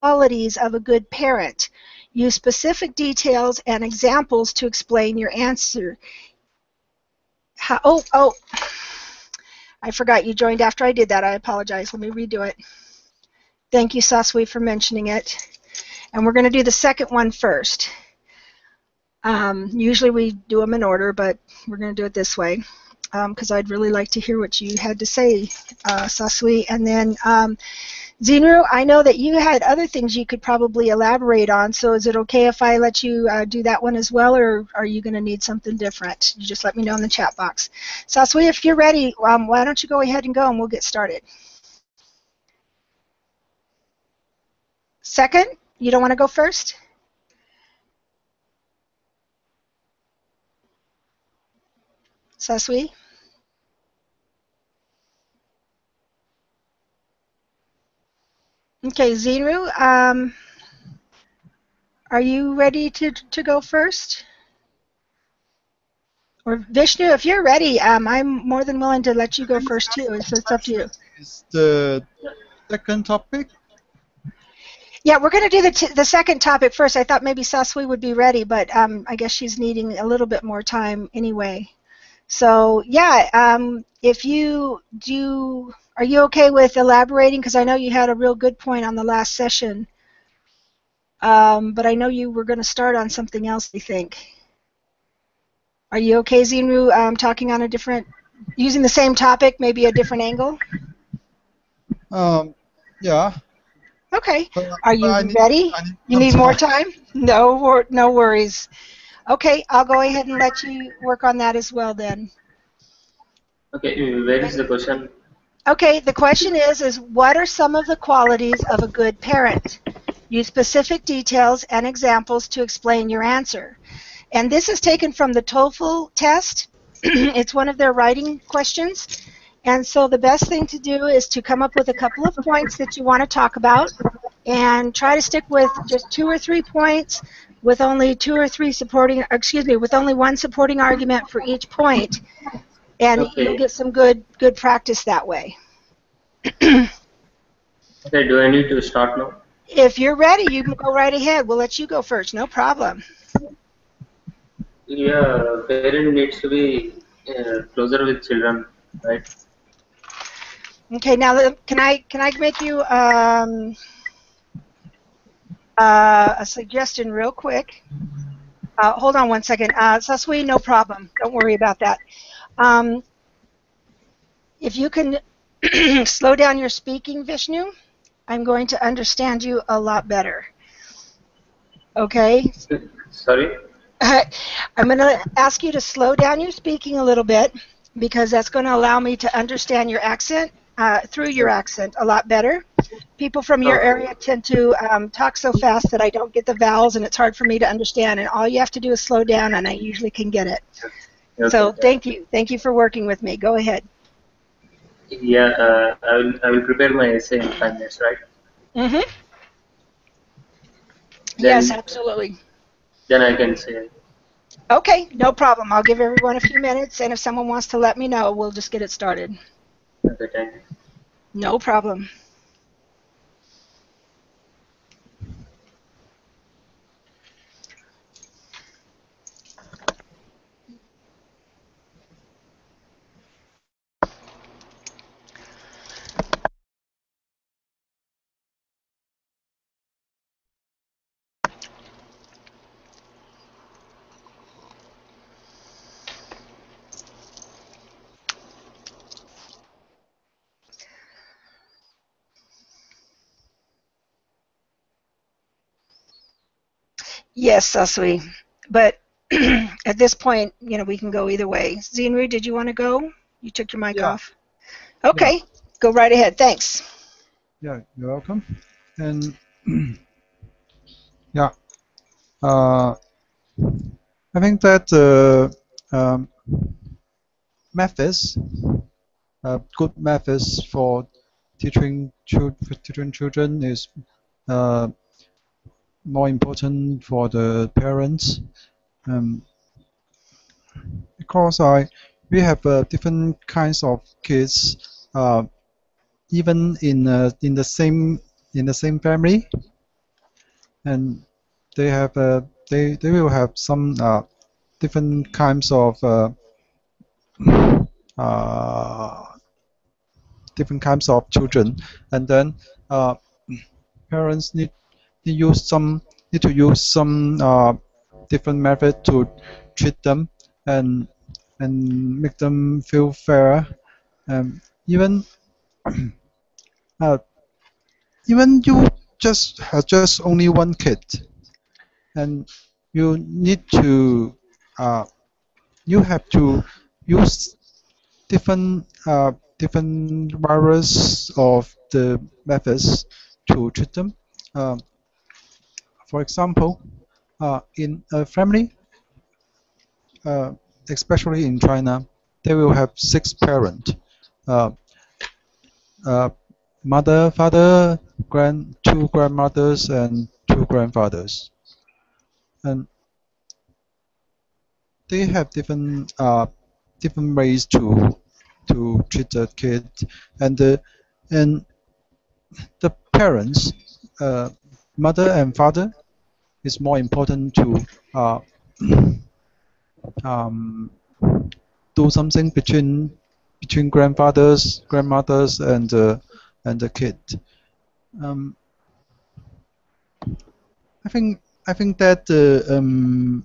qualities of a good parent. Use specific details and examples to explain your answer. I forgot you joined after I did that. I apologize. Let me redo it. Thank you, Saswi, for mentioning it. And we're going to do the second one first. Usually we do them in order, but we're going to do it this way because I'd really like to hear what you had to say, Saswi. And then Zinru, I know that you had other things you could probably elaborate on, so is it okay if I let you do that one as well, or are you going to need something different? You just let me know in the chat box. Saswi, if you're ready, why don't you go ahead and go and we'll get started. Second? You don't want to go first? Saswi? Okay, Zinru, are you ready to go first? Or Vishnu, if you're ready, I'm more than willing to let you go first too. It's up to you. Is the second topic? Yeah, we're going to do the second topic first. I thought maybe Saswi would be ready, but I guess she's needing a little bit more time anyway. So yeah, if you do, are you okay with elaborating? Because I know you had a real good point on the last session, but I know you were going to start on something else, I think. Are you okay, Zinru, talking on a different, using the same topic, maybe a different angle? Yeah. Okay. Are you ready? You need more time? No worries. Okay, I'll go ahead and let you work on that as well then. Okay, where is the question? Okay, the question is what are some of the qualities of a good parent? Use specific details and examples to explain your answer. And this is taken from the TOEFL test. It's one of their writing questions. And so the best thing to do is to come up with a couple of points that you want to talk about and try to stick with just 2 or 3 points with only with only one supporting argument for each point. And okay. You'll get some good practice that way. Okay, do I need to start now? If you're ready, you can go right ahead. We'll let you go first, no problem. Yeah, parent needs to be closer with children, right? Okay, now can I make you a suggestion real quick? Hold on one second. Saswi, no problem. Don't worry about that. If you can slow down your speaking, Vishnu, I'm going to understand you a lot better. Okay? Sorry? I'm going to ask you to slow down your speaking a little bit because that's going to allow me to understand your accent through your accent a lot better. People from your area tend to talk so fast that I don't get the vowels and it's hard for me to understand, and all you have to do is slow down and I usually can get it. Okay. So thank you. Thank you for working with me. Go ahead. Yeah, I will prepare my essay in 5 minutes, right? Mm-hmm. Yes, absolutely. Then I can say. Okay, no problem. I'll give everyone a few minutes, and if someone wants to let me know, we'll just get it started. Okay, thank you. No problem. Yes, Saswi. But at this point, we can go either way. Zinru, did you want to go? You took your mic off. Okay, go right ahead. Thanks. Yeah, you're welcome. And yeah, I think that methods, good methods for teaching children is more important for the parents, because we have different kinds of kids, even in the same family. and they have they will have some different kinds of uh, children, and then parents need to use some different method to treat them and make them feel fair. Even uh, even you just have just only one kid, and you need to you have to use different various of the methods to treat them. Um, for example, in a family, uh, especially in China, they will have 6 parents: uh, uh, mother, father, two grandmothers, and 2 grandfathers, and they have different ways to treat the kid, and and the parents, uh, mother and father, is more important to uh, um, do something between grandmothers, and the kid. Um, I think that um,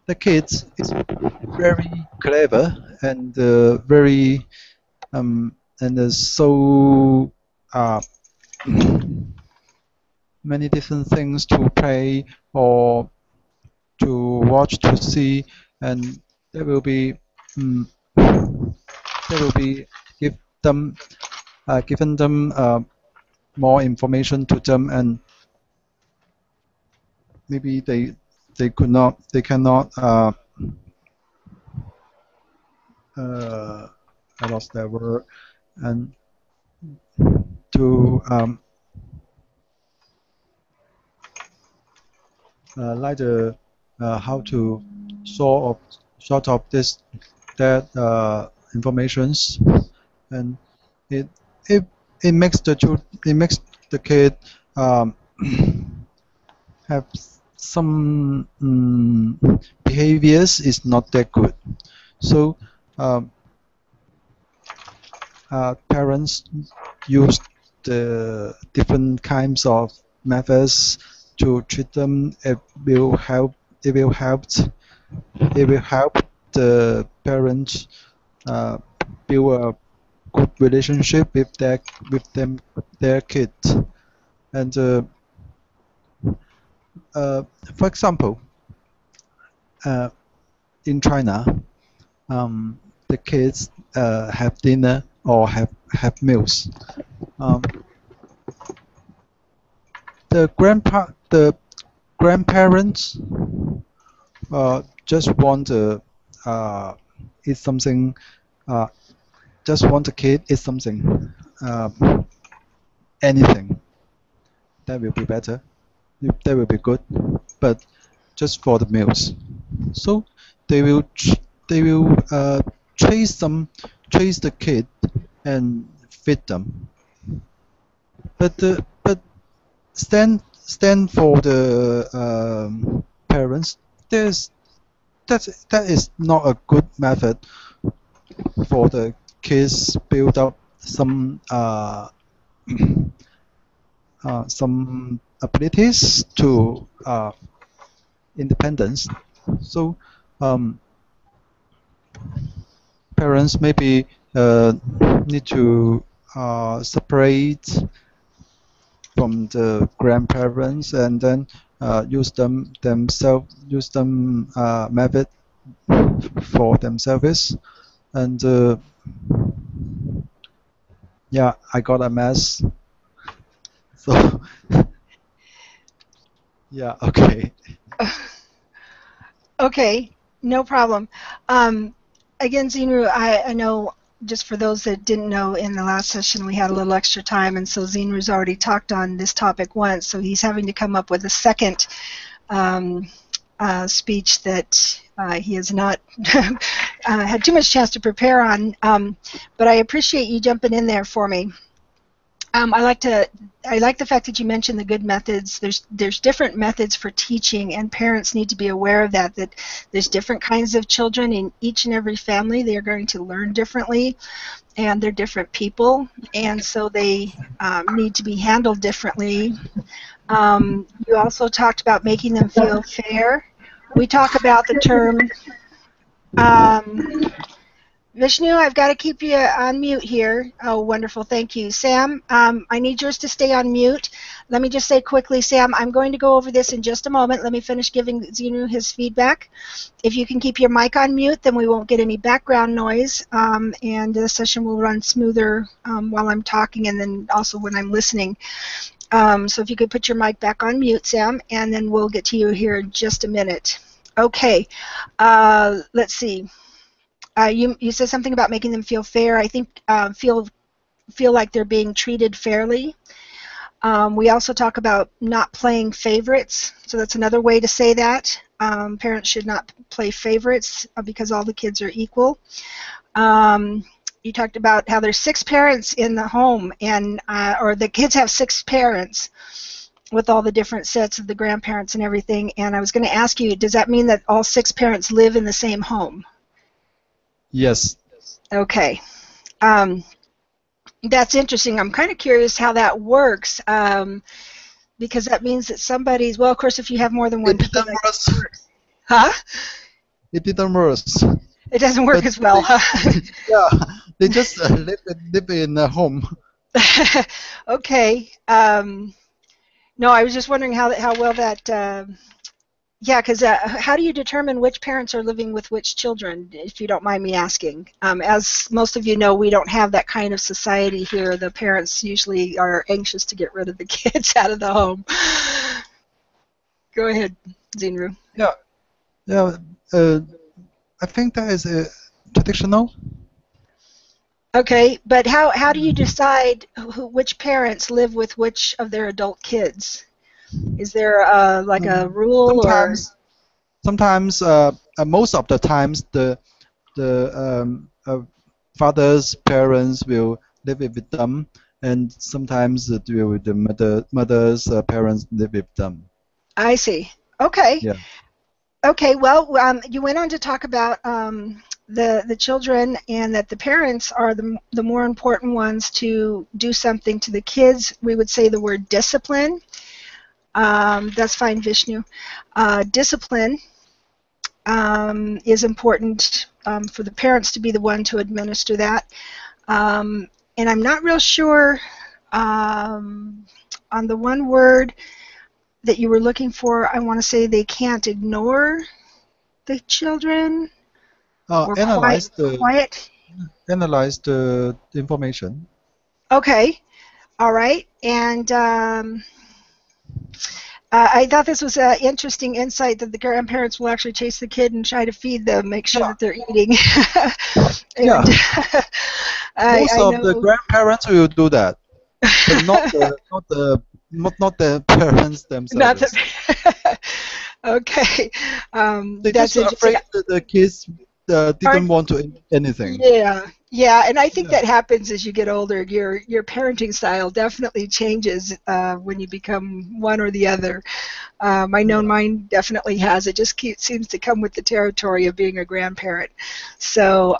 the kids is very clever and very and so many different things to play or to watch, to see, and there will be um, there will be give them given them more information to them, and maybe they cannot I lost that word, and to like the how to sort of this that informations, and it it it makes the kid um, have some behaviors is not that good. So um, parents use the different kinds of methods to treat them. It will help. It will help the parents build a good relationship with their kids. And for example, uh, in China, the kids have dinner or have meals. Um, the grandparents just want to eat something. Just want the kid eat something. Anything that will be better. That will be good, but just for the meals. So they will chase the kid and feed them. But stand for the parents. There's that is not a good method for the kids build up some abilities to independence. So parents maybe need to separate from the grandparents, and then use them method for themselves, and yeah, I got a mess. So yeah, okay. Okay, no problem. Again, Zinru, I know just for those that didn't know, in the last session we had a little extra time, and so Zinru's already talked on this topic once, so he's having to come up with a second speech that He has not had too much chance to prepare on, but I appreciate you jumping in there for me. I like the fact that you mentioned the good methods. There's different methods for teaching, and parents need to be aware of that. That there's different kinds of children in each and every family. They are going to learn differently, and they're different people, and so they need to be handled differently. You also talked about making them feel fair. We talk about the term. Vishnu, I've got to keep you on mute here. Oh, wonderful. Thank you. Sam, I need yours to stay on mute. Let me just say quickly, Sam, I'm going to go over this in just a moment. Let me finish giving Zenu his feedback. If you can keep your mic on mute, then we won't get any background noise, and the session will run smoother while I'm talking and then also when I'm listening. So if you could put your mic back on mute, Sam, and then we'll get to you here in just a minute. Okay. Let's see. You said something about making them feel fair. I think feel like they're being treated fairly. We also talk about not playing favorites. So that's another way to say that. Parents should not play favorites because all the kids are equal. You talked about how there's 6 parents in the home, and or the kids have 6 parents with all the different sets of the grandparents and everything. And I was going to ask you, does that mean that all 6 parents live in the same home? Yes. Okay. That's interesting. I'm kind of curious how that works, because that means that somebody's, well, of course, if you have more than one It kid, didn't work. huh? It didn't work. It doesn't work But as well, huh? Yeah, they just live in a home. Okay. No, I was just wondering how well that. Yeah, because how do you determine which parents are living with which children, if you don't mind me asking? As most of you know, we don't have that kind of society here. The parents usually are anxious to get rid of the kids out of the home. Go ahead, Zinru. Yeah. I think that is traditional. Okay, but how do you decide which parents live with which of their adult kids? Is there like a rule or? Sometimes, most of the times, the father's parents will live with them, and sometimes the mother's parents live with them. I see. Okay. Yeah. Okay. Well, you went on to talk about the children, and that the parents are the more important ones to do something to the kids. We would say the word discipline. That's fine, Vishnu. Discipline is important for the parents to be the one to administer that. And I'm not real sure on the one word that you were looking for. I want to say they can't ignore the children or Analyze quiet. Analyze the information. Okay. All right. And I thought this was an interesting insight that the grandparents will actually chase the kid and try to feed them, make sure that they're eating. Yeah. Most I of know. the grandparents will do that, but not the parents themselves. Not the, okay. They That's just interesting. afraid that the kids didn't want to eat anything. Yeah, and I think that happens as you get older. Your parenting style definitely changes when you become one or the other. I know mine definitely has. It just seems to come with the territory of being a grandparent. So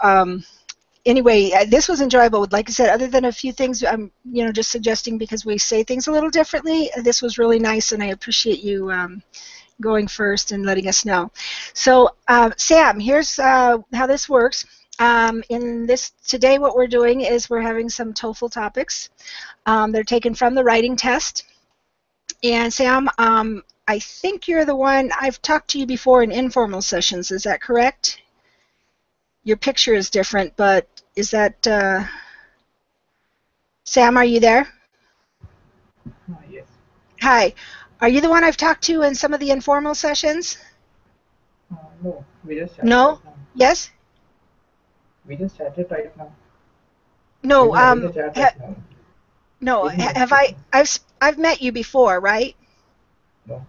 anyway, this was enjoyable. Like I said, other than a few things I'm just suggesting because we say things a little differently, this was really nice, and I appreciate you going first and letting us know. So Sam, here's how this works. Today what we're doing is we're having some TOEFL topics. They're taken from the writing test. And Sam, I think you're the one, I've talked to you before in informal sessions, is that correct? Your picture is different, but is that, Sam, are you there? Yes. Hi. Are you the one I've talked to in some of the informal sessions? No, we just chatted No? right now. Yes? We just chatted right now. No, We were having a chat right now. no, Taking have notifications. I've met you before, right? No.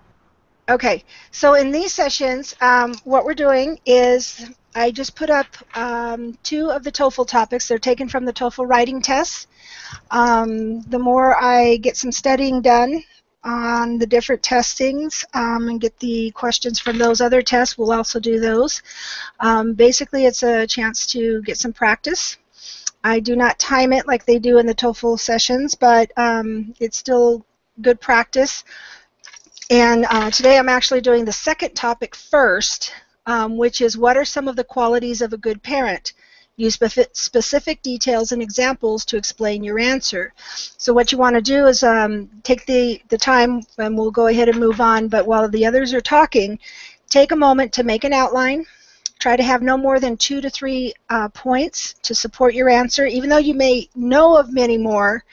Okay, so in these sessions, what we're doing is I just put up 2 of the TOEFL topics. They're taken from the TOEFL writing tests. The more I get some studying done on the different testings and get the questions from those other tests, we'll also do those. Basically, it's a chance to get some practice. I do not time it like they do in the TOEFL sessions, but it's still good practice. And today I'm actually doing the second topic first, which is what are some of the qualities of a good parent? Use specific details and examples to explain your answer. So what you want to do is take the time, and we'll go ahead and move on, but while the others are talking, take a moment to make an outline. Try to have no more than 2 to 3 points to support your answer. Even though you may know of many more,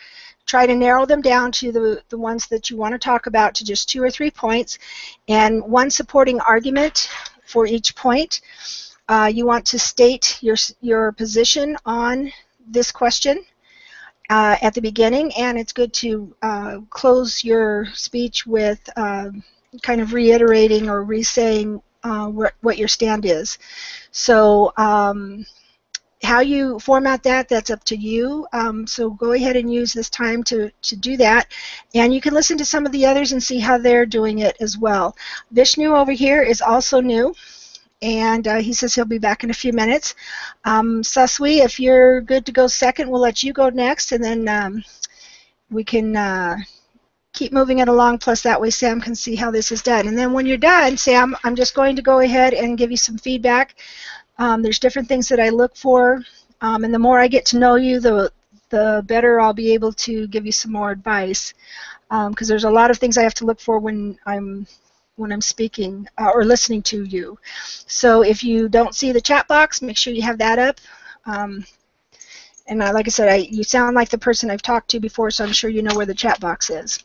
try to narrow them down to the ones that you want to talk about to just 2 or 3 points, and one supporting argument for each point. You want to state your position on this question at the beginning, and it's good to close your speech with kind of reiterating or re-saying what your stand is. So how you format that, that's up to you. So go ahead and use this time to do that. And you can listen to some of the others and see how they're doing it as well. Vishnu over here is also new, and he says he'll be back in a few minutes. Saswi, if you're good to go second, we'll let you go next, and then we can keep moving it along, plus that way Sam can see how this is done. And then when you're done, Sam, I'm just going to go ahead and give you some feedback. There's different things that I look for, and the more I get to know you, the better I'll be able to give you some more advice, because there's a lot of things I have to look for when I'm speaking or listening to you. So if you don't see the chat box, make sure you have that up. And like I said, you sound like the person I've talked to before, so I'm sure you know where the chat box is.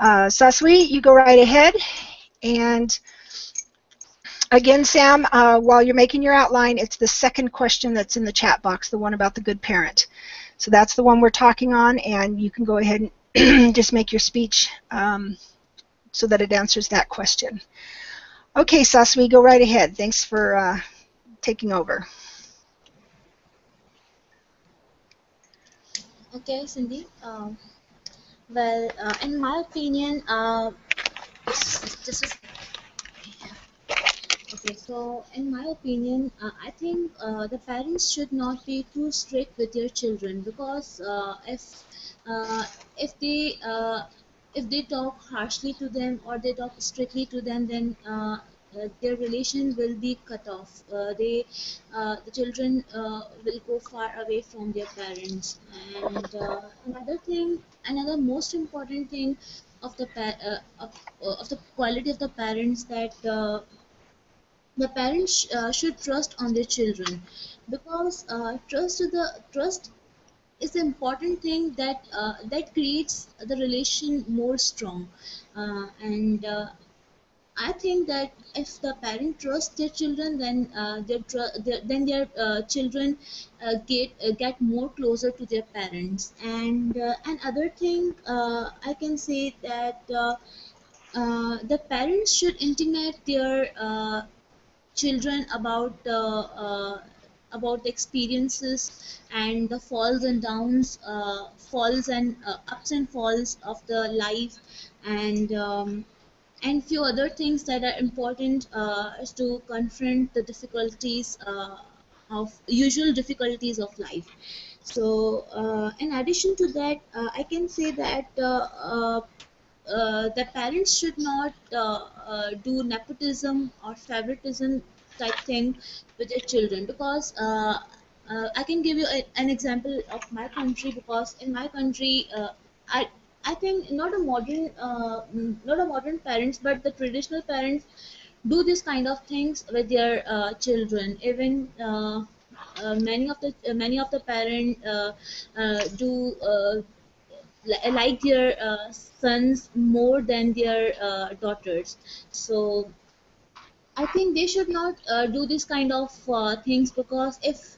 Saswi, you go right ahead. And again, Sam, while you're making your outline, it's the second question that's in the chat box, the one about the good parent. So that's the one we're talking on, and you can go ahead and just make your speech so that it answers that question. Okay, Saswi, go right ahead. Thanks for taking over. Okay, Cindy. Well, in my opinion, just a second. Okay, so in my opinion, I think the parents should not be too strict with their children, because uh, if they uh, if they talk harshly to them or they talk strictly to them, then their relation will be cut off. The children will go far away from their parents. And another most important thing of of the quality of the parents, that the parents should trust on their children, because trust is the important thing that creates the relation more strong. And I think that if the parent trusts their children, then their children get more closer to their parents. And other thing, I can say that the parents should intimate their children about the experiences and the falls and downs, falls and ups and falls of the life, and few other things that are important, is to confront the difficulties, of usual difficulties of life. So in addition to that, I can say that the parents should not do nepotism or favoritism type thing with their children, because I can give you an example of my country. Because in my country, I I think not a modern parents, but the traditional parents do this kind of things with their children. Even many of the parents do like their sons more than their daughters. So I think they should not do this kind of things, because if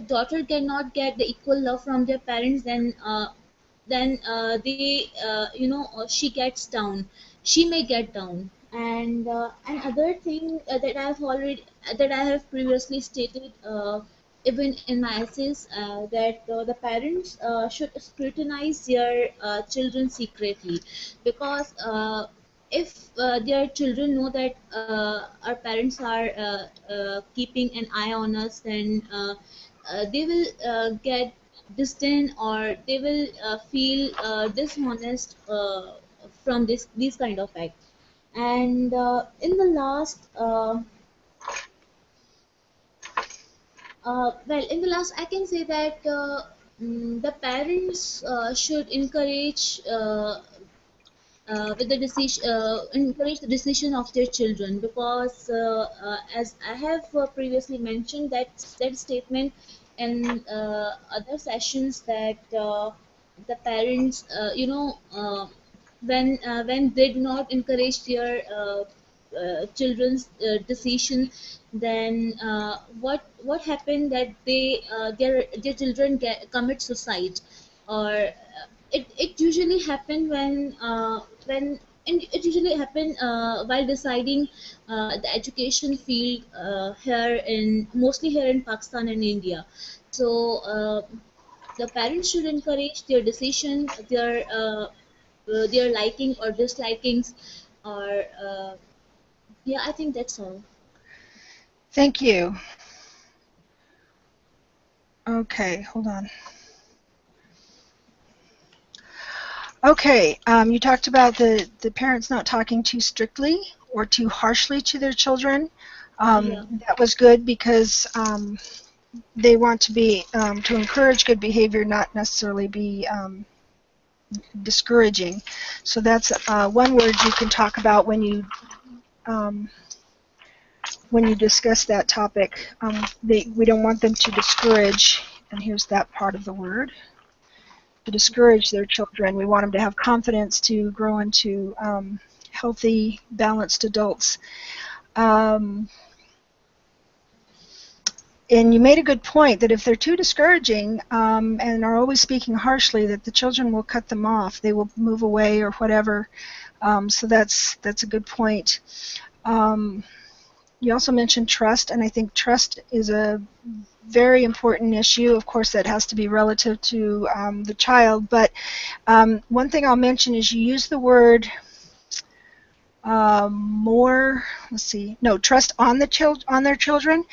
daughter cannot get the equal love from their parents, then she gets down. She may get down, And another thing that I have previously stated, even in my essays, that the parents should scrutinize their children secretly, because if their children know that our parents are keeping an eye on us, then they will get distant, or they will feel dishonest from this these kind of acts. And in the last in the last, I can say that the parents should encourage with the decision encourage the decision of their children, because as I have previously mentioned, that statement in other sessions, that the parents, when they do not encourage their children's decision, then what happened, that their children commit suicide, or it usually happen when and it usually happen while deciding the education field here in mostly here in Pakistan and India. So the parents should encourage their decision, their liking or dislikings, or yeah, I think that's all. Thank you. Okay, hold on. Okay, you talked about the parents not talking too strictly or too harshly to their children. Yeah. That was good because they want to be to encourage good behavior, not necessarily be discouraging. So that's one word you can talk about um, when you discuss that topic. We don't want them to discourage, and here's that part of the word, to discourage their children. We want them to have confidence to grow into healthy, balanced adults. And you made a good point that if they're too discouraging and are always speaking harshly, that the children will cut them off. They will move away or whatever. So that's a good point. You also mentioned trust, and I think trust is a very important issue. Of course, that has to be relative to the child, but one thing I'll mention is you use the word more. Let's see. No, trust on their children.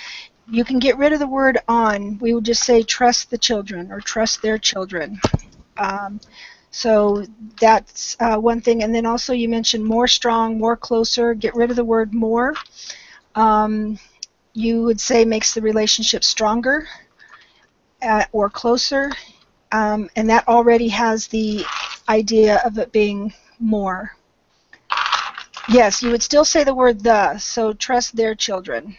You can get rid of the word on. We would just say trust the children or trust their children. So that's one thing. And then also you mentioned more strong, more closer. Get rid of the word more. You would say makes the relationship stronger or closer. And that already has the idea of it being more. Yes, you would still say the word the, so trust their children.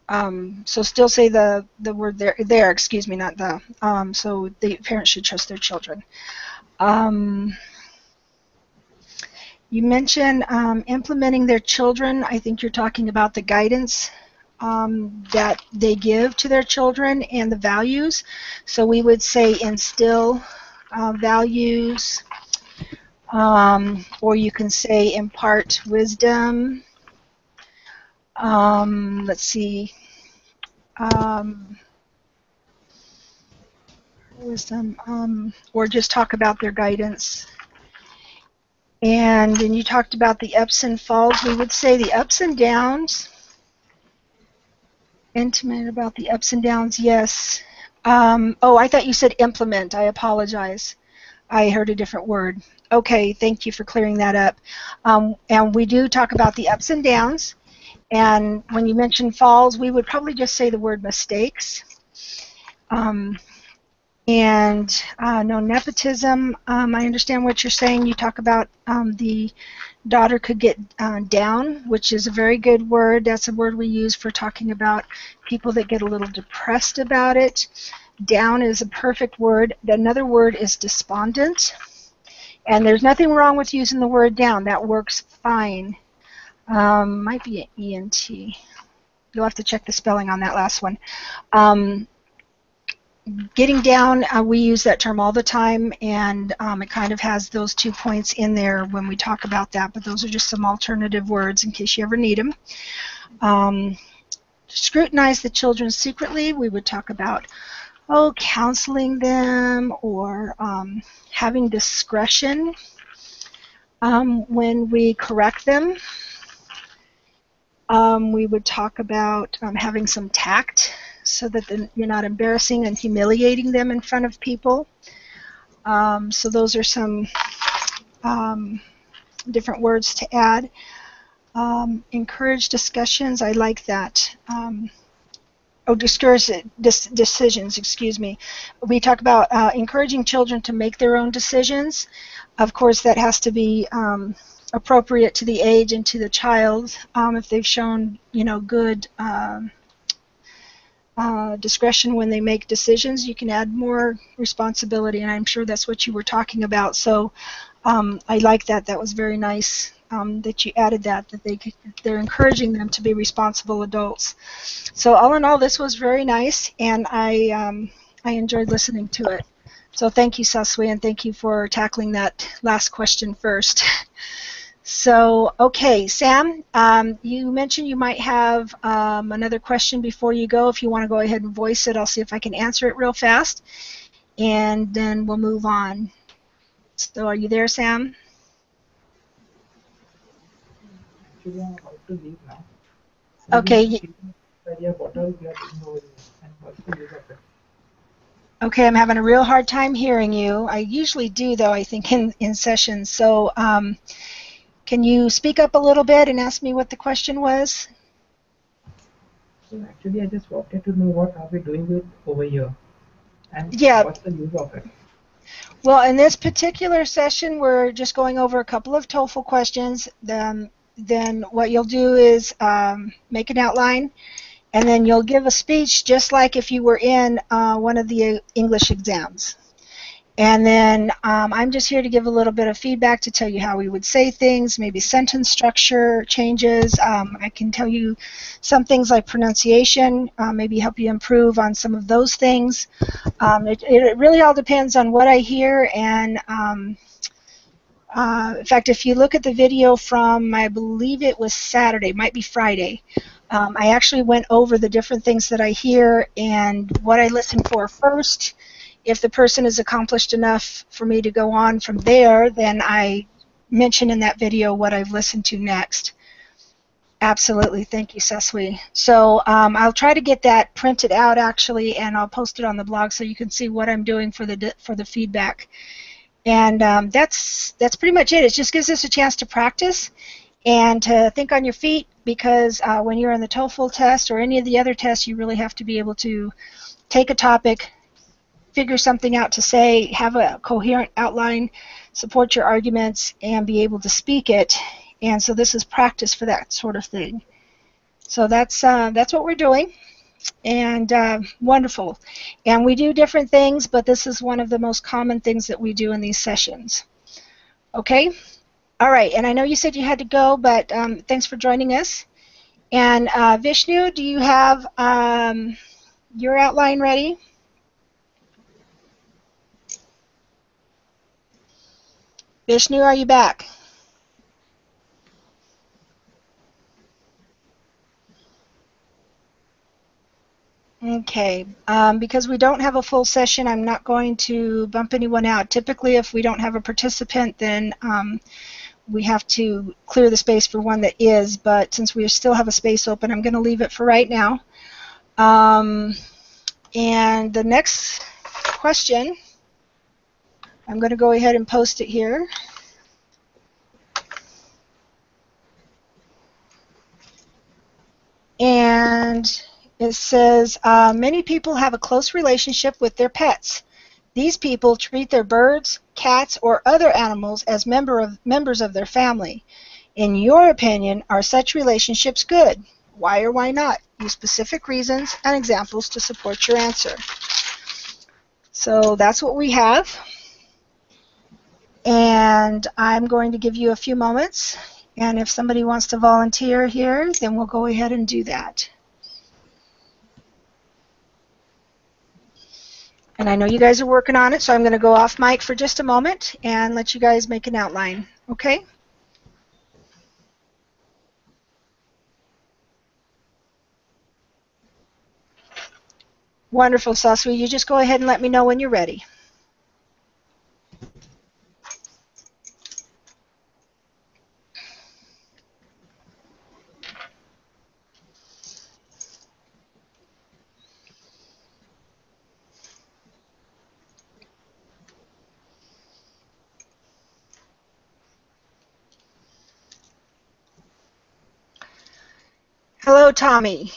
So still say the word there, excuse me, not the. So the parents should trust their children. You mentioned implementing their children. I think you're talking about the guidance that they give to their children and the values. So we would say instill values, or you can say impart wisdom. Let's see. Wisdom, or just talk about their guidance. And then you talked about the ups and falls. We would say the ups and downs. Intimate about the ups and downs, yes. Oh, I thought you said implement. I apologize. I heard a different word. Okay, thank you for clearing that up. And we do talk about the ups and downs. And when you mention falls, we would probably just say the word mistakes. And no nepotism. I understand what you're saying. You talk about the daughter could get down, which is a very good word. That's a word we use for talking about people that get a little depressed about it. Down is a perfect word. Another word is despondent. And there's nothing wrong with using the word down. That works fine. Might be an ENT. You'll have to check the spelling on that last one. getting down, we use that term all the time, and it kind of has those 2 points in there when we talk about that, but those are just some alternative words in case you ever need them. Scrutinize the children secretly, we would talk about, counseling them or having discretion when we correct them. We would talk about having some tact so that you're not embarrassing and humiliating them in front of people. So those are some different words to add. Encourage discussions, I like that. Discourage decisions, excuse me. We talk about encouraging children to make their own decisions. Of course, that has to be appropriate to the age and to the child. If they've shown, good discretion when they make decisions, you can add more responsibility, and I'm sure that's what you were talking about. So I like that. That was very nice that you added that they're encouraging them to be responsible adults. So all in all, this was very nice, and I enjoyed listening to it. So thank you, Saswi, and thank you for tackling that last question first. So, okay, Sam, you mentioned you might have another question before you go. If you want to go ahead and voice it, I'll see if I can answer it real fast, and then we'll move on. So are you there, Sam? Actually, I'm about to leave now. Okay. What else we are doing over here, and what's the use of it? Okay, I'm having a real hard time hearing you. I usually do, though, I think, in sessions. So can you speak up a little bit and ask me what the question was? So actually, I just wanted to know what are we doing with over here, and Yeah. what's the use of it? Well, in this particular session, we're just going over a couple of TOEFL questions. Then what you'll do is make an outline, and then you'll give a speech just like if you were in one of the English exams. And then I'm just here to give a little bit of feedback to tell you how we would say things, maybe sentence structure changes. I can tell you some things like pronunciation, maybe help you improve on some of those things. It really all depends on what I hear, and in fact, if you look at the video from, I believe it was Saturday, might be Friday, I actually went over the different things that I hear and what I listen for first. If the person is accomplished enough for me to go on from there, then I mention in that video what I've listened to next. Absolutely. Thank you, Seswi. So I'll try to get that printed out, actually, and I'll post it on the blog so you can see what I'm doing for the feedback. And that's pretty much it. It just gives us a chance to practice and to think on your feet, because when you're in the TOEFL test or any of the other tests, you really have to be able to take a topic, figure something out to say, have a coherent outline, support your arguments, and be able to speak it. And so this is practice for that sort of thing. So that's what we're doing, and wonderful. And we do different things, but this is one of the most common things that we do in these sessions. Okay? All right, and I know you said you had to go, but thanks for joining us. And Vishnu, do you have your outline ready? Vishnu, are you back? Okay, because we don't have a full session, I'm not going to bump anyone out. Typically, if we don't have a participant, then we have to clear the space for one that is, but since we still have a space open, I'm going to leave it for right now. And the next question, I'm going to go ahead and post it here. And it says, many people have a close relationship with their pets. These people treat their birds, cats, or other animals as members of their family. In your opinion, are such relationships good? Why or why not? Use specific reasons and examples to support your answer. So that's what we have. And I'm going to give you a few moments. And if somebody wants to volunteer here, then we'll go ahead and do that. And I know you guys are working on it, so I'm going to go off mic for just a moment and let you guys make an outline, okay? Wonderful, Saswi. You just go ahead and let me know when you're ready. Hello, Tommy.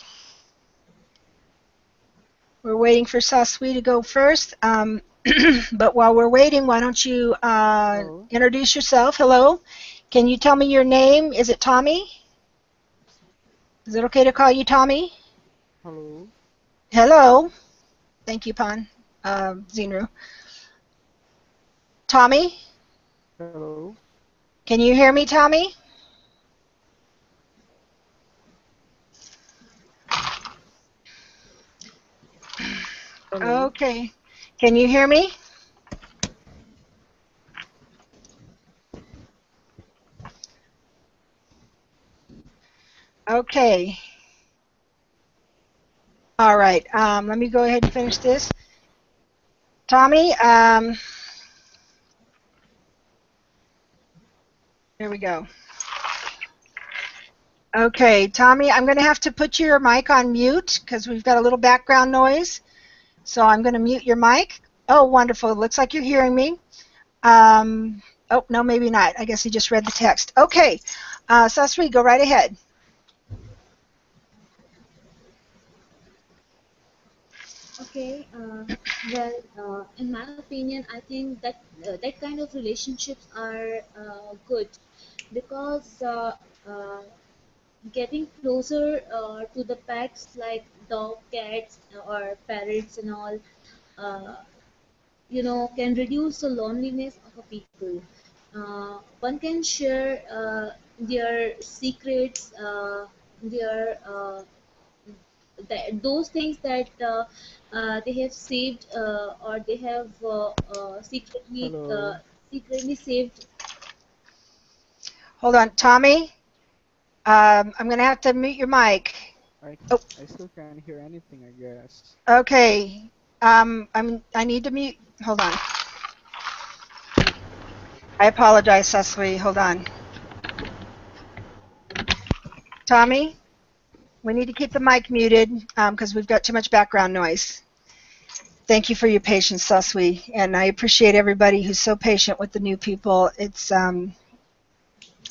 We're waiting for Saswi to go first. But while we're waiting, why don't you introduce yourself? Hello. Can you tell me your name? Is it Tommy? Is it okay to call you Tommy? Hello. Hello. Thank you, Pan. Zinru. Tommy? Hello. Can you hear me, Tommy? Hello. Okay. Can you hear me? Okay. All right. Let me go ahead and finish this. Tommy, here we go. Okay, Tommy, I'm going to have to put your mic on mute because we've got a little background noise. So I'm going to mute your mic. Oh, wonderful. It looks like you're hearing me. Oh, no, maybe not. I guess he just read the text. Okay. Sasri, go right ahead. Okay, well, in my opinion, I think that that kind of relationships are good because getting closer to the pets like dog, cats, or parrots and all, uh, can reduce the loneliness of a people. One can share their secrets, those things that they have saved or they have Hello. secretly saved. Hold on. Tommy, I'm going to have to mute your mic. I Oh, I still can't hear anything, I guess. okay. I need to mute. Hold on. I apologize, Sasri. Hold on. Tommy, we need to keep the mic muted because we've got too much background noise. Thank you for your patience, Saswi, and I appreciate everybody who's so patient with the new people. It's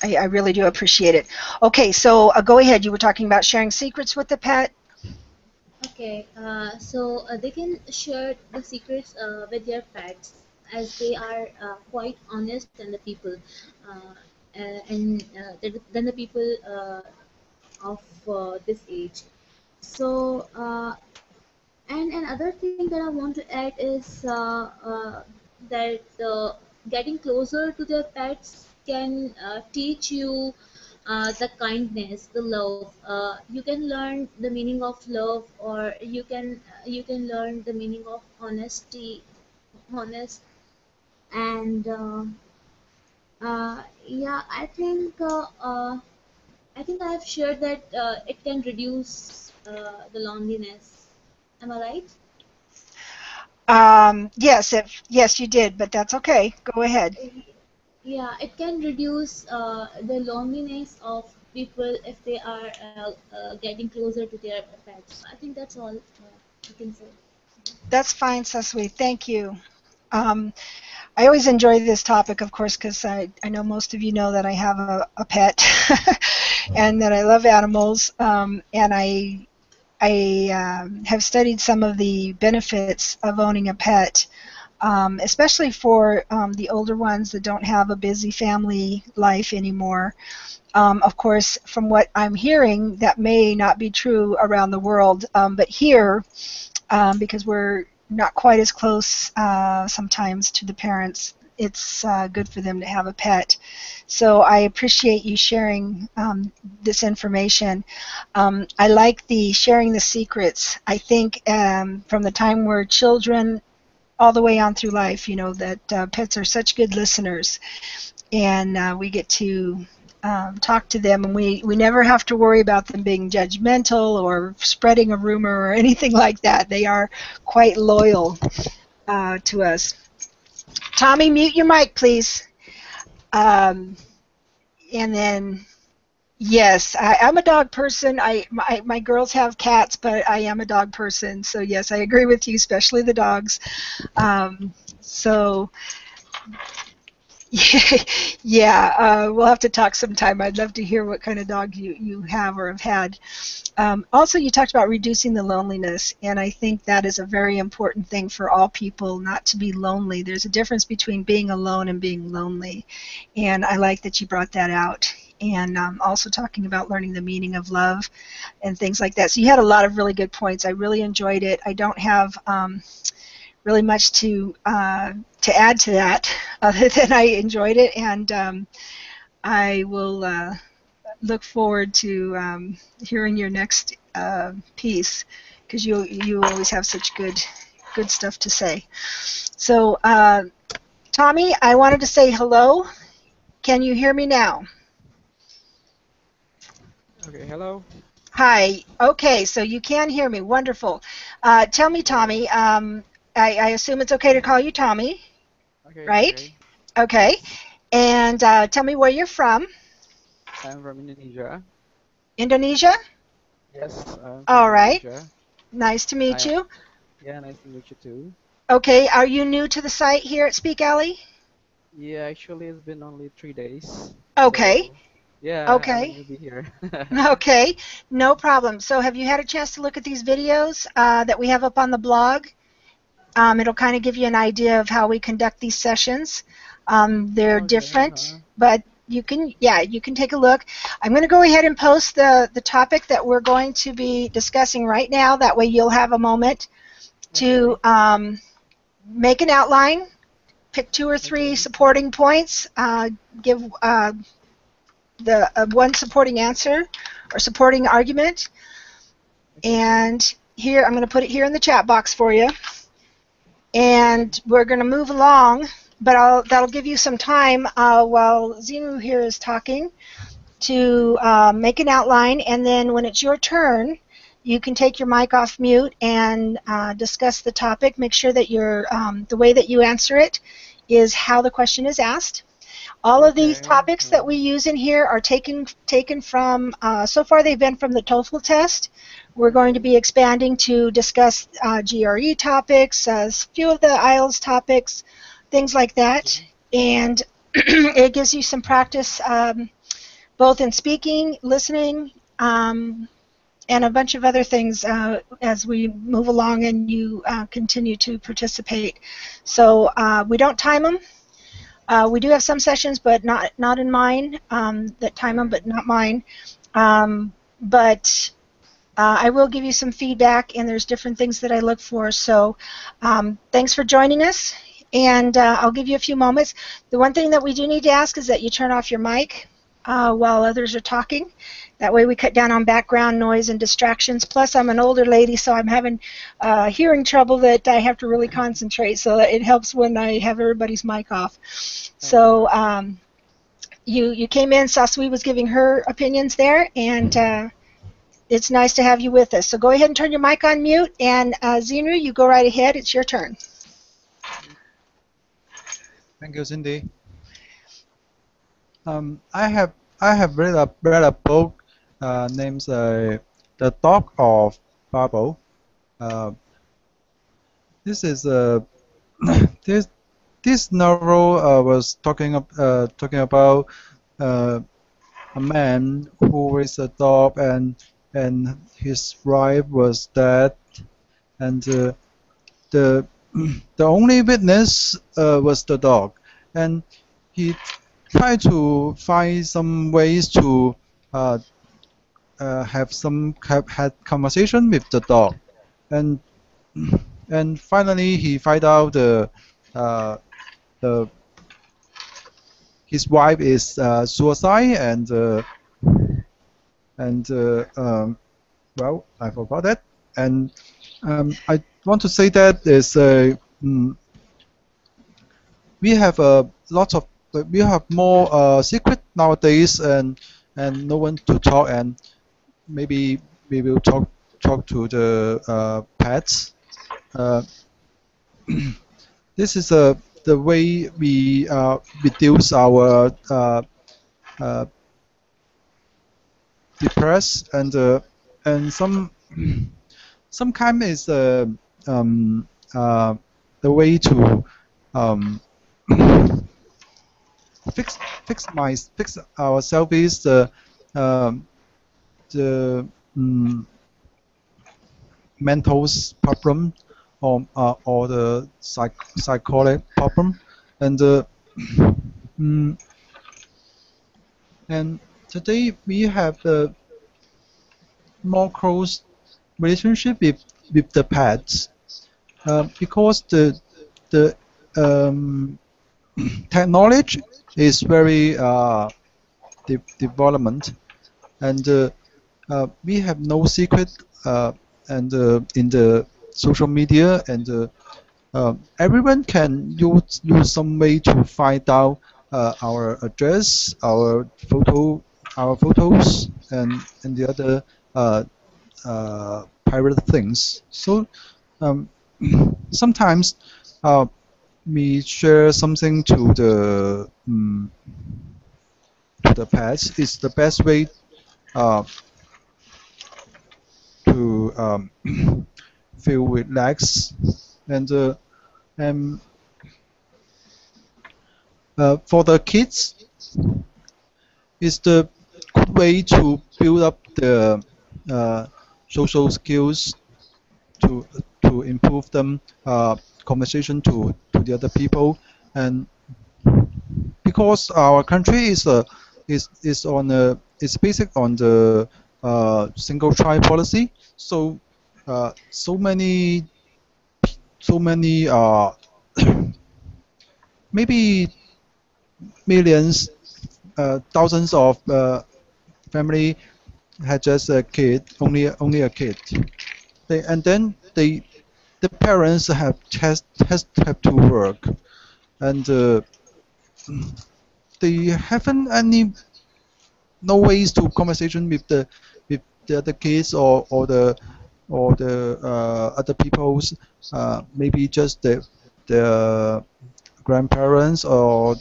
I really do appreciate it. Okay, so go ahead. You were talking about sharing secrets with the pet. Okay, so they can share the secrets with their pets as they are quite honest than the people, than the people of this age. So, and another thing that I want to add is that getting closer to their pets can teach you the kindness, the love. You can learn the meaning of love, or you can learn the meaning of honesty, honest, and yeah, I think I have shared that it can reduce the loneliness. Am I right? Yes, you did, but that's okay. Go ahead. Yeah, it can reduce the loneliness of people if they are getting closer to their pets. I think that's all I can say. That's fine, Saswi. Thank you. Um, I always enjoy this topic, of course, because I know most of you know that I have a pet and that I love animals, and I have studied some of the benefits of owning a pet, especially for the older ones that don't have a busy family life anymore. Of course, from what I'm hearing, that may not be true around the world, but here, because we're not quite as close sometimes to the parents, it's good for them to have a pet. So I appreciate you sharing this information. I like the sharing the secrets. I think from the time we're children all the way on through life, that pets are such good listeners, and we get to talk to them, and we never have to worry about them being judgmental or spreading a rumor or anything like that. They are quite loyal to us. Tommy, mute your mic, please. And then, yes, I'm a dog person. My girls have cats, but I am a dog person. So yes, I agree with you, especially the dogs. So yeah, we'll have to talk sometime. I'd love to hear what kind of dog you have or have had. Also, you talked about reducing the loneliness, and I think that is a very important thing for all people, not to be lonely. There's a difference between being alone and being lonely, and I like that you brought that out. And also talking about learning the meaning of love and things like that. So you had a lot of really good points. I really enjoyed it. I don't have really much to add to that other than I enjoyed it, and I will look forward to hearing your next piece, because you always have such good stuff to say. So Tommy, I wanted to say hello. Can you hear me now? Okay, hello. Hi. Okay, so you can hear me. Wonderful. Tell me, Tommy, I assume it's okay to call you Tommy, Okay, right? okay. Okay. Yes, And tell me where you're from. I'm from Indonesia. Indonesia? Yes, I'm from All right. Indonesia. Nice to meet I you. Yeah, nice to meet you too. Okay, are you new to the site here at Speak Alley? Yeah, actually, it's been only 3 days, Okay. so yeah, I'm a Okay. newbie here. Okay, no problem. So have you had a chance to look at these videos that we have up on the blog? It'll kind of give you an idea of how we conduct these sessions. They're Okay, different, but you can take a look. I'm going to go ahead and post the topic that we're going to be discussing right now. That way you'll have a moment to okay, make an outline, pick 2 or 3 okay, supporting points, give the one supporting answer or supporting argument, okay, and here I'm going to put it here in the chat box for you. okay, And we're going to move along, but that'll give you some time while Zinu here is talking to make an outline, and then when it's your turn, you can take your mic off mute and discuss the topic. Make sure that the way that you answer it is how the question is asked. All of these okay. topics that we use in here are taken from, so far they've been from the TOEFL test. We're going to Okay, be expanding to discuss GRE topics, a few of the IELTS topics, things like that. okay, And it gives you some practice both in speaking, listening, and a bunch of other things as we move along and you continue to participate. So we don't time them. We do have some sessions, but not in mine, that time them, okay, but not mine. But I will give you some feedback, and there's different things that I look for. So thanks for joining us, and I'll give you a few moments. The one thing that we do need to ask is that you turn off your mic while others are talking. That way we cut down on background noise and distractions. Plus, I'm an older lady, so I'm having hearing trouble that I have to really concentrate, so that it helps when I have everybody's mic off. okay, So you came in, Sasui was giving her opinions there, and it's nice to have you with us. So go ahead and turn your mic on mute, and Zinu, you go right ahead. It's your turn. Thank you, Cindy. I have read a book named The Dog of Babel. Uh, this is a this this novel was talking about uh, a man who raised a dog, and his wife was dead, and the the only witness was the dog, and he tried to find some ways to uh, have had conversation with the dog, and and finally he find out uh, the his wife is suicide, and well, I forgot that. And I want to say that is we have lots of we have more secret nowadays, and no one to talk, and maybe we will talk to the pets. Uh, this is the way we reduce our uh, depress, and some kind is um, uh, the way to um, fix ourselves is the mental problem, or the psychotic problem, and mm, and today we have the more close relationship with the pets, because the technology is very development, and we have no secret, and in the social media, and everyone can use some way to find out our address, our photos, and the other private things. So um, sometimes we share something to the pets. It's the best way uh, to feel relaxed, and and for the kids, it's the good way to build up the uh, social skills, to improve them conversation to the other people, and because our country is on a is based on the single child policy, so so many maybe millions, thousands of family had just a kid, only a kid. And then the parents have to work, and they haven't any no ways to conversation with the other kids, or the other people's, maybe just the grandparents, or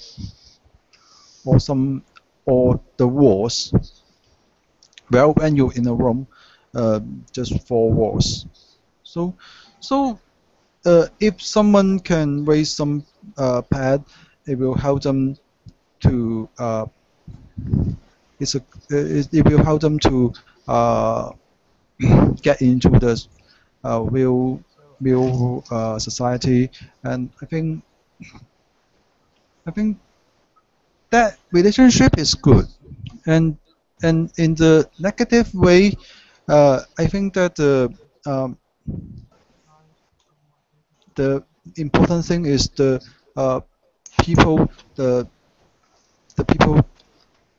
some or the walls. Well, when you're in a room, just four walls. So so if someone can raise some pet, it will help them to it will help them to uh, get into the real society, and I think that relationship is good, and in the negative way, I think that the important thing is uh, people the the people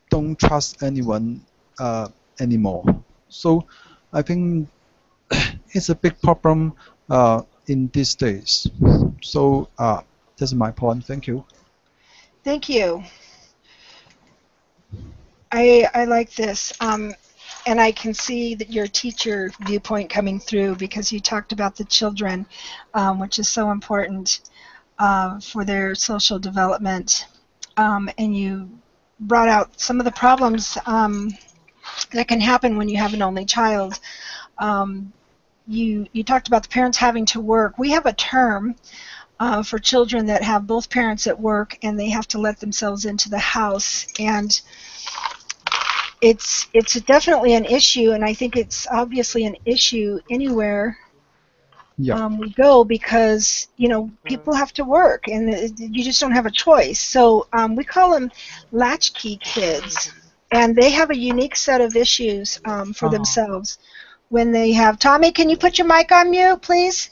don't trust anyone anymore. So I think it's a big problem in these days. So that's my point. Thank you. Thank you. I like this. And I can see that your teacher viewpoint coming through because you talked about the children, which is so important for their social development. And you brought out some of the problems that can happen when you have an only child. You talked about the parents having to work. We have a term for children that have both parents at work and they have to let themselves into the house. And it's definitely an issue, and I think it's obviously an issue anywhere Yeah. we go, because people have to work and you just don't have a choice. So we call them latchkey kids, and they have a unique set of issues for themselves when they have. Tommy, can you put your mic on mute, please?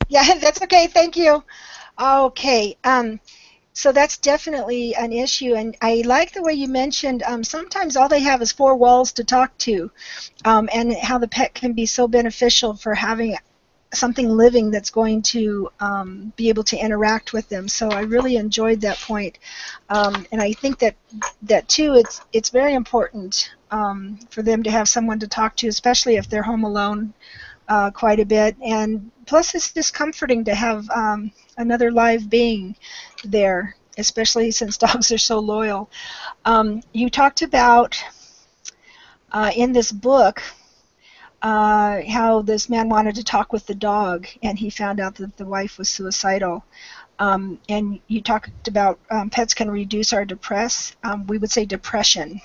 Yeah, that's okay. Thank you. Okay. So that's definitely an issue, and I like the way you mentioned sometimes all they have is four walls to talk to, and how the pet can be so beneficial for having something living that's going to be able to interact with them. So I really enjoyed that point. And I think that too, it's very important for them to have someone to talk to, especially if they're home alone quite a bit. And plus, it's just comforting to have another live being there, especially since dogs are so loyal. You talked about in this book how this man wanted to talk with the dog, and he found out that the wife was suicidal. And you talked about pets can reduce our we would say depression.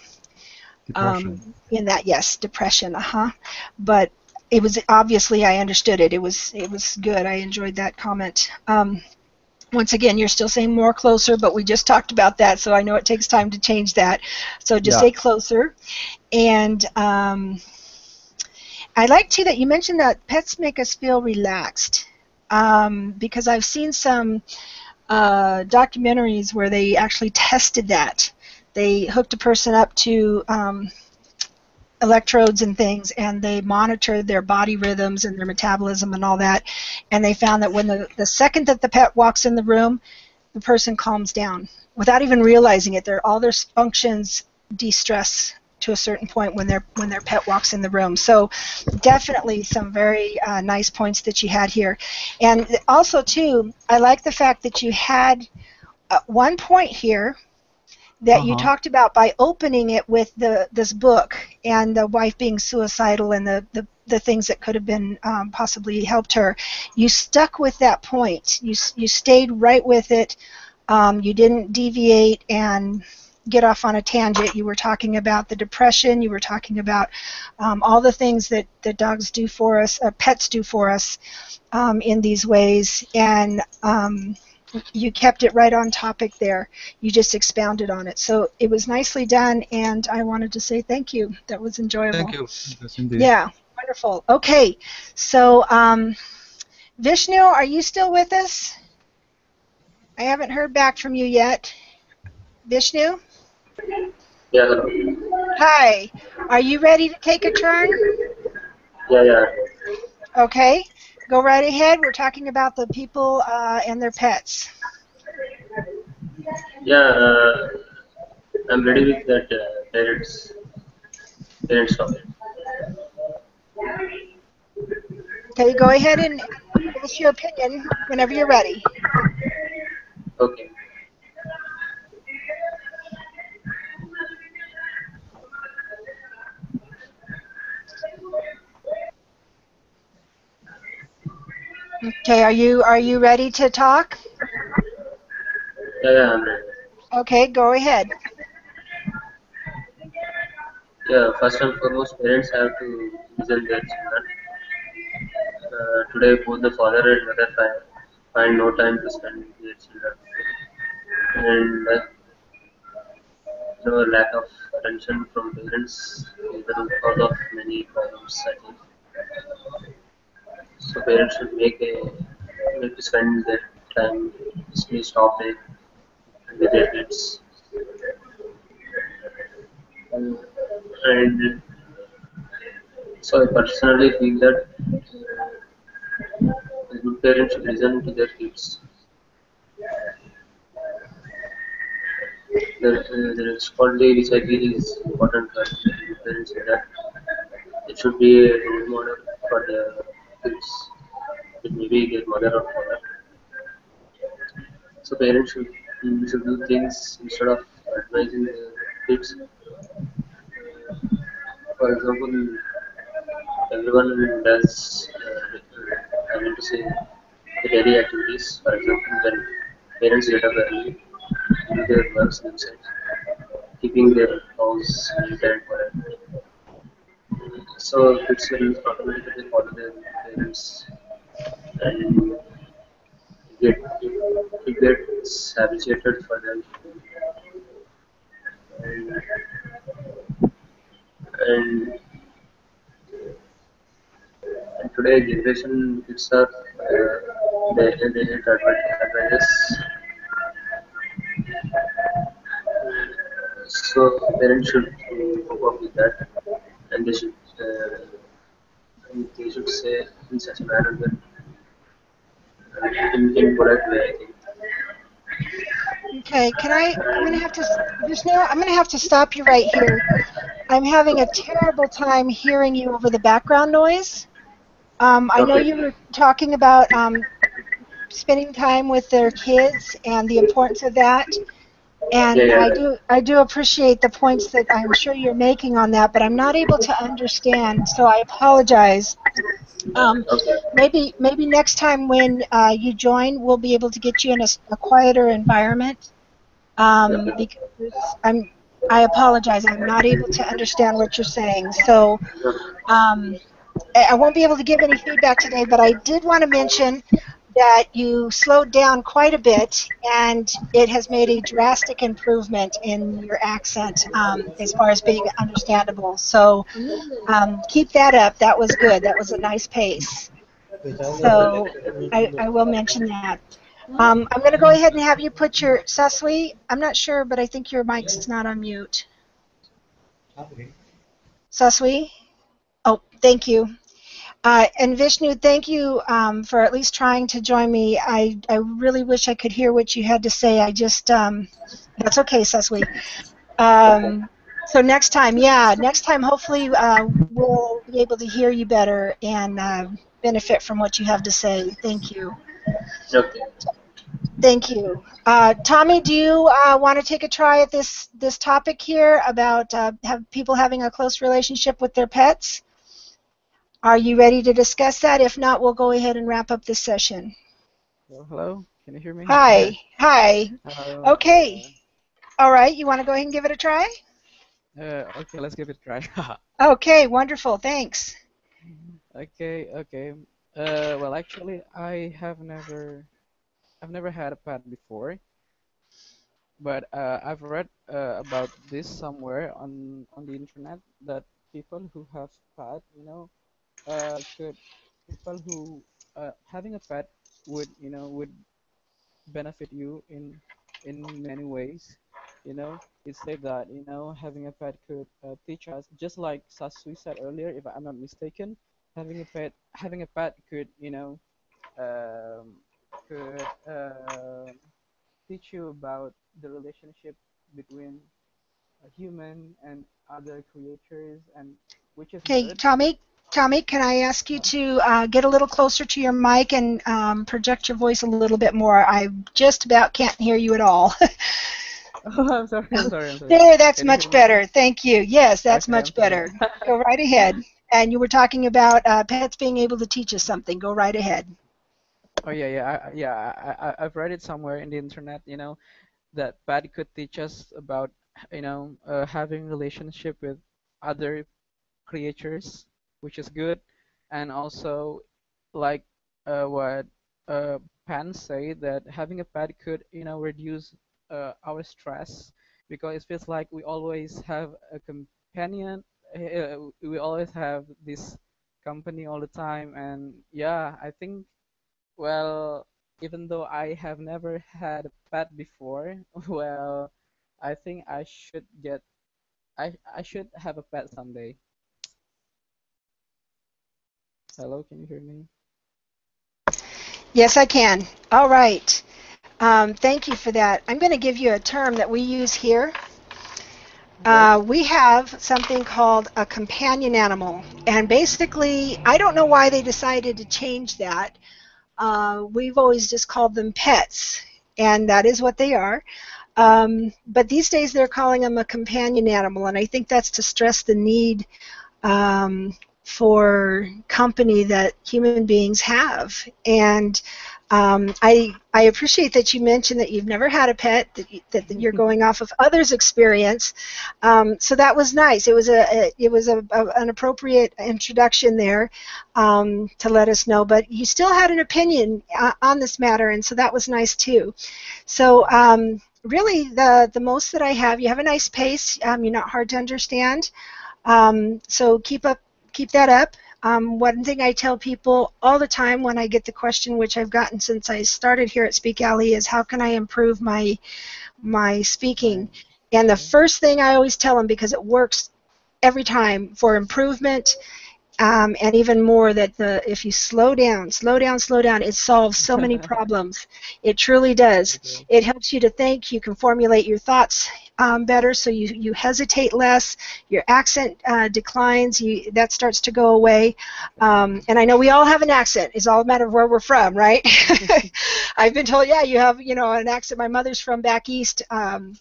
Depression. In that, yes, depression, But it was obviously I understood it. It was good. I enjoyed that comment. Once again, you're still saying more closer, but we just talked about that, so I know it takes time to change that. So just Yeah. say closer. And I like too that you mentioned that pets make us feel relaxed, because I've seen some documentaries where they actually tested that. They hooked a person up to electrodes and things, and they monitored their body rhythms and their metabolism and all that, and they found that when the second that the pet walks in the room, the person calms down without even realizing it. All their functions de-stress to a certain point when their pet walks in the room. So definitely some very nice points that you had here. And also too, I like the fact that you had one point here that you talked about by opening it with this book and the wife being suicidal and the things that could have been possibly helped her. You stuck with that point. You stayed right with it. You didn't deviate and get off on a tangent. You were talking about the depression. You were talking about all the things that dogs do for us, pets do for us in these ways. And you kept it right on topic there. You just expounded on it. So it was nicely done, and I wanted to say thank you. That was enjoyable. Thank you. Thank you, Sindee. Yeah, wonderful. Okay, so Vishnu, are you still with us? I haven't heard back from you yet. Vishnu? Yeah, hello. Hi. Are you ready to take a turn? Yeah. Okay, go right ahead. We're talking about the people and their pets. Yeah, I'm ready with that parents topic. Okay, go ahead and give us your opinion whenever you're ready. Okay. Okay, are you ready to talk? Yeah, I'm ready. Okay, go ahead. Yeah, first and foremost, parents have to listen their children. Today, both the father and mother find no time to spend with their children, and lack of attention from parents is the root cause of many problems, I think. So parents should make to spend their time, especially stop it with their kids. And so I personally feel that a good parent should listen to their kids. The responsibility which I feel is important for good parents is that it should be a role model for their kids. It may be their mother or father. So parents should do things instead of advising their kids. For example, everyone does, I mean to say, the daily activities. For example, when parents get up early, do their works themselves, keeping their house neat and quiet. So kids will automatically follow their parents and it gets habituated for them. And, and today generation kids are they hate advantages. So parents should cope up with that, and they should say in such a manner that in polite way, I think. Okay, I'm going to have to, Vishnu, I'm going to have to stop you right here. I'm having a terrible time hearing you over the background noise. I know Okay. you were talking about spending time with their kids and the importance of that. Yeah, And yeah. I do appreciate the points that I'm sure you're making on that, but I'm not able to understand, so I apologize. Okay. Maybe next time when you join, we'll be able to get you in a quieter environment. Okay. Because I apologize, I'm not able to understand what you're saying. So Okay. um, I won't be able to give any feedback today, but I did want to mention that you slowed down quite a bit, and it has made a drastic improvement in your accent as far as being understandable. So keep that up. That was good. That was a nice pace. Okay. So I will mention that. I'm going to go ahead and have you put your Saswi. I'm not sure, but I think your mic's not on mute. Saswi? Oh, thank you. And Vishnu, thank you for at least trying to join me. I really wish I could hear what you had to say. I just, that's okay, Saswi. Okay. So next time, hopefully we'll be able to hear you better and benefit from what you have to say. Thank you. Okay. Thank you. Tommy, do you want to take a try at this topic here about have people having a close relationship with their pets? Are you ready to discuss that? If not, we'll go ahead and wrap up this session. Hello, hello. Can you hear me? Hi. Hi. Hello. Okay. All right. You want to go ahead and give it a try? Okay, let's give it a try. Okay. Wonderful. Thanks. Okay, okay. Well, actually, I've never had a pet before, but I've read about this somewhere on the internet that people who have pet, could people who having a pet would benefit you in many ways. It said that having a pet could teach us, just like Sasui said earlier, if I'm not mistaken, having a pet could um, could teach you about the relationship between a human and other creatures, and which is Okay, good. Tommy, can I ask you Uh, to get a little closer to your mic and project your voice a little bit more? I just about can't hear you at all. oh, I'm sorry. There, that's Can you hear much me now? better. Thank you. Yes, that's Okay, I'm much sorry. better. Go right ahead. And you were talking about pets being able to teach us something. Go right ahead. Oh yeah, I've read it somewhere in the internet, that pet could teach us about, having relationship with other creatures, which is good, and also like what Pan say, that having a pet could reduce our stress, because it feels like we always have a companion. We always have this company all the time, and yeah, I think, well, even though I have never had a pet before, well, I think I should have a pet someday. Hello, can you hear me? Yes, I can. All right. Thank you for that. I'm going to give you a term that we use here. Okay. We have something called a companion animal. And basically, I don't know why they decided to change that. We've always just called them pets, and that is what they are. But these days they're calling them a companion animal, and I think that's to stress the need for company that human beings have. And I appreciate that you mentioned that you've never had a pet, that you're going off of others' experience. So that was nice. An appropriate introduction there to let us know. But you still had an opinion on this matter, and so that was nice too. So really, the most that I have, you have a nice pace. You're not hard to understand. So keep that up. One thing I tell people all the time when I get the question, which I've gotten since I started here at Speak Alley, is how can I improve my speaking? Right. And the Okay. first thing I always tell them, because it works every time for improvement, and even more that if you slow down, it solves so many problems. It truly does. Okay. It helps you to think. You can formulate your thoughts better, so you hesitate less. Your accent declines. That starts to go away. And I know we all have an accent. It's all a matter of where we're from, right? I've been told, yeah, you have an accent. My mother's from back east,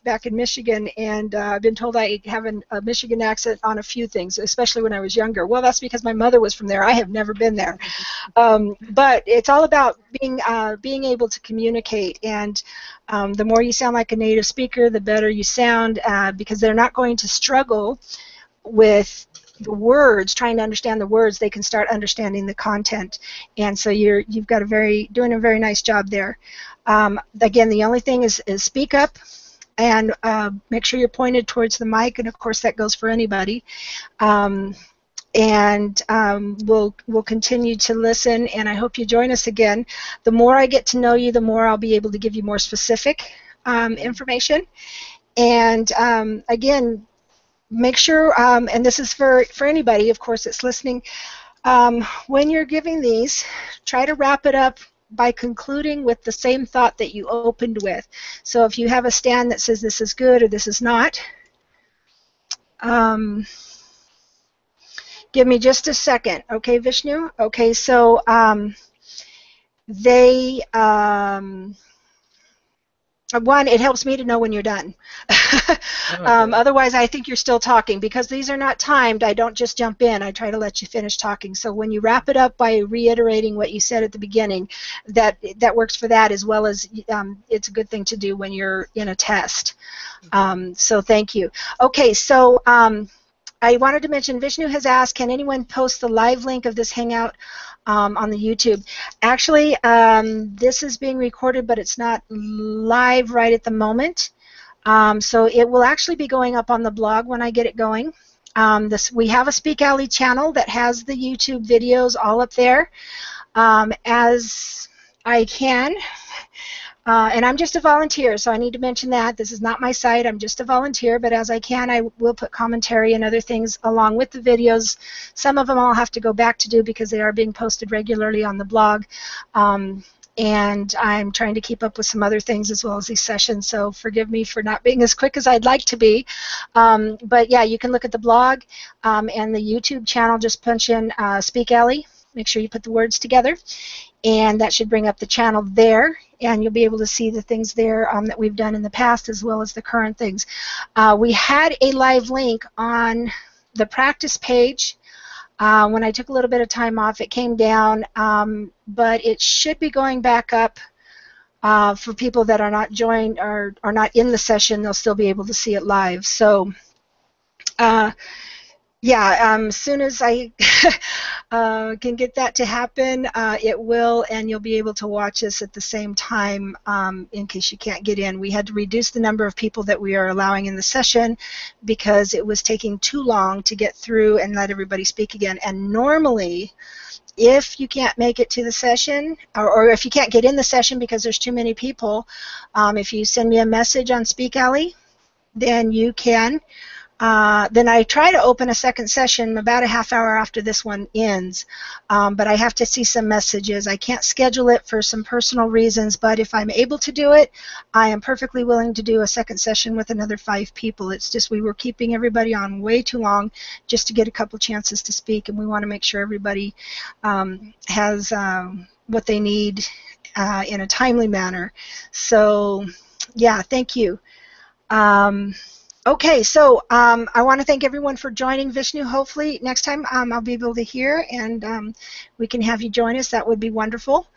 back in Michigan, and I've been told I have a Michigan accent on a few things, especially when I was younger. Well, that's because my mother was from there. I have never been there. But it's all about being able to communicate, and the more you sound like a native speaker, the better you sound, because they're not going to struggle with the words, trying to understand the words. They can start understanding the content, and so you've got doing a very nice job there. Again, the only thing is speak up, and make sure you're pointed towards the mic, and of course that goes for anybody. And we'll continue to listen, and I hope you join us again. The more I get to know you, the more I'll be able to give you more specific information. And again, make sure, and this is for anybody, of course, that's listening, when you're giving these, try to wrap it up by concluding with the same thought that you opened with. So if you have a stand that says this is good or this is not, give me just a second, okay, Vishnu? Okay, so one, it helps me to know when you're done. Okay. Otherwise, I think you're still talking. Because these are not timed, I don't just jump in. I try to let you finish talking. So when you wrap it up by reiterating what you said at the beginning, that works for that, as well as it's a good thing to do when you're in a test. So thank you. Okay, so I wanted to mention, Vishnu has asked, can anyone post the live link of this Hangout on the YouTube? Actually, this is being recorded, but it's not live right at the moment. So it will actually be going up on the blog when I get it going. We have a Speak Alley channel that has the YouTube videos all up there. As I can. And I'm just a volunteer, so I need to mention that. This is not my site. I'm just a volunteer, but as I can, I will put commentary and other things along with the videos. Some of them I'll have to go back to do because they are being posted regularly on the blog. And I'm trying to keep up with some other things as well as these sessions, so forgive me for not being as quick as I'd like to be. But yeah, you can look at the blog and the YouTube channel. Just punch in Speak Alley. Make sure you put the words together, and that should bring up the channel there, and you'll be able to see the things there that we've done in the past as well as the current things. We had a live link on the practice page. When I took a little bit of time off, it came down, but it should be going back up for people that are not joined or are not in the session. They'll still be able to see it live. So yeah, as soon as I can get that to happen, it will, and you'll be able to watch us at the same time in case you can't get in. We had to reduce the number of people that we are allowing in the session because it was taking too long to get through and let everybody speak again. And normally, if you can't make it to the session, or if you can't get in the session because there's too many people, if you send me a message on Speak Alley, then you can. Then I try to open a second session about a half hour after this one ends, but I have to see some messages. I can't schedule it for some personal reasons, but if I'm able to do it, I am perfectly willing to do a second session with another 5 people. It's just we were keeping everybody on way too long just to get a couple chances to speak, and we want to make sure everybody has what they need in a timely manner. So, yeah, thank you. Okay, so I want to thank everyone for joining. Vishnu, hopefully next time I'll be able to hear, and we can have you join us. That would be wonderful.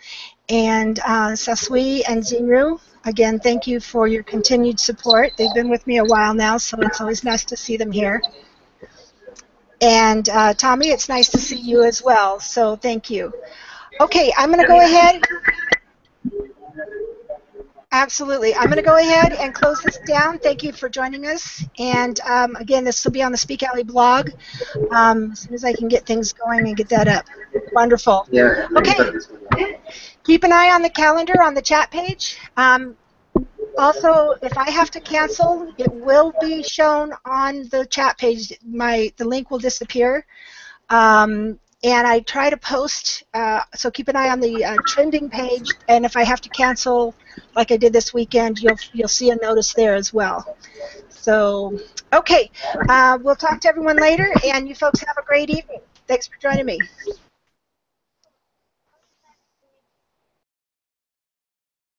And Saswi and Zinru, again, thank you for your continued support. They've been with me a while now, so it's always nice to see them here. And Tommy, it's nice to see you as well, so thank you. Okay, I'm going to go ahead. Absolutely. I'm going to go ahead and close this down. Thank you for joining us. And again, this will be on the Speak Alley blog as soon as I can get things going and get that up. Wonderful. Yeah. Okay. Keep an eye on the calendar on the chat page. Also, if I have to cancel, it will be shown on the chat page. The link will disappear. and I try to post, so keep an eye on the trending page, and if I have to cancel like I did this weekend, you'll see a notice there as well. So, okay, we'll talk to everyone later, and you folks have a great evening. Thanks for joining me.